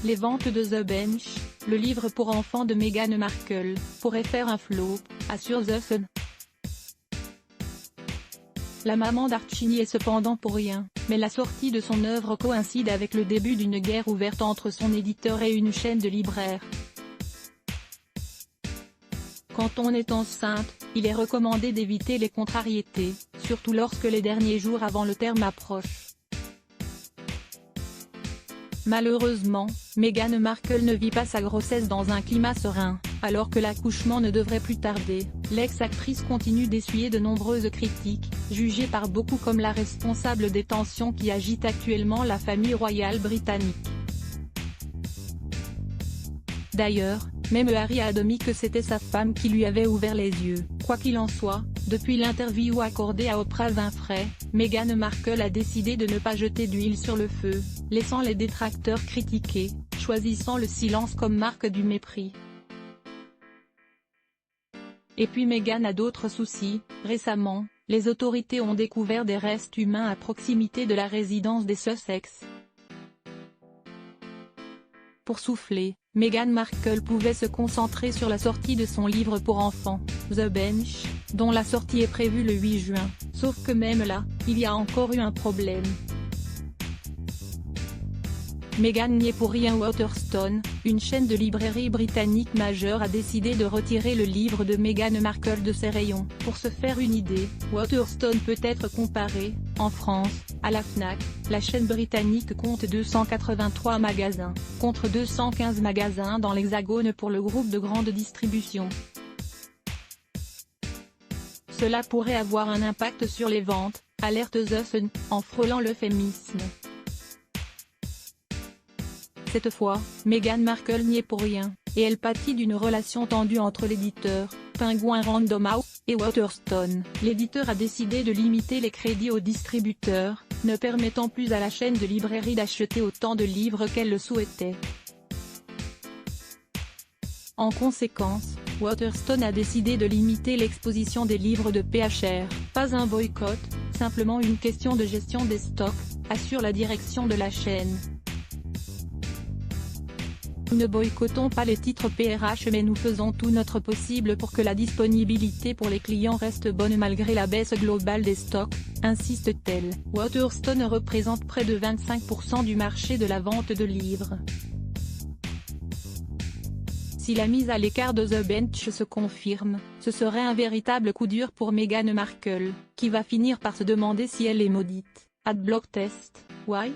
Les ventes de The Bench, le livre pour enfants de Meghan Markle, pourraient faire un flop, assure The Sun. La maman d'Archie n'y est cependant pour rien, mais la sortie de son œuvre coïncide avec le début d'une guerre ouverte entre son éditeur et une chaîne de libraires. Quand on est enceinte, il est recommandé d'éviter les contrariétés, surtout lorsque les derniers jours avant le terme approchent. Malheureusement, Meghan Markle ne vit pas sa grossesse dans un climat serein, alors que l'accouchement ne devrait plus tarder. L'ex-actrice continue d'essuyer de nombreuses critiques, jugée par beaucoup comme la responsable des tensions qui agitent actuellement la famille royale britannique. D'ailleurs, même Harry a admis que c'était sa femme qui lui avait ouvert les yeux. Quoi qu'il en soit, depuis l'interview accordée à Oprah Winfrey, Meghan Markle a décidé de ne pas jeter d'huile sur le feu, laissant les détracteurs critiquer, choisissant le silence comme marque du mépris. Et puis Meghan a d'autres soucis. Récemment, les autorités ont découvert des restes humains à proximité de la résidence des Sussex. Pour souffler, Meghan Markle pouvait se concentrer sur la sortie de son livre pour enfants, The Bench, dont la sortie est prévue le 8 juin, sauf que même là, il y a encore eu un problème. Meghan n'y est pour rien. Waterstone, une chaîne de librairie britannique majeure, a décidé de retirer le livre de Meghan Markle de ses rayons. Pour se faire une idée, Waterstone peut être comparé, en France, à la Fnac. La chaîne britannique compte 283 magasins, contre 215 magasins dans l'Hexagone pour le groupe de grande distribution. Cela pourrait avoir un impact sur les ventes, alerte The Sun, en frôlant l'euphémisme. Cette fois, Meghan Markle n'y est pour rien, et elle pâtit d'une relation tendue entre l'éditeur, Penguin Random House, et Waterstone. L'éditeur a décidé de limiter les crédits aux distributeurs, ne permettant plus à la chaîne de librairie d'acheter autant de livres qu'elle le souhaitait. En conséquence, Waterstone a décidé de limiter l'exposition des livres de PHR. Pas un boycott, simplement une question de gestion des stocks, assure la direction de la chaîne. Nous ne boycottons pas les titres PRH, mais nous faisons tout notre possible pour que la disponibilité pour les clients reste bonne malgré la baisse globale des stocks, insiste-t-elle. Waterstone représente près de 25% du marché de la vente de livres. Si la mise à l'écart de The Bench se confirme, ce serait un véritable coup dur pour Meghan Markle, qui va finir par se demander si elle est maudite. Adblock Test, why?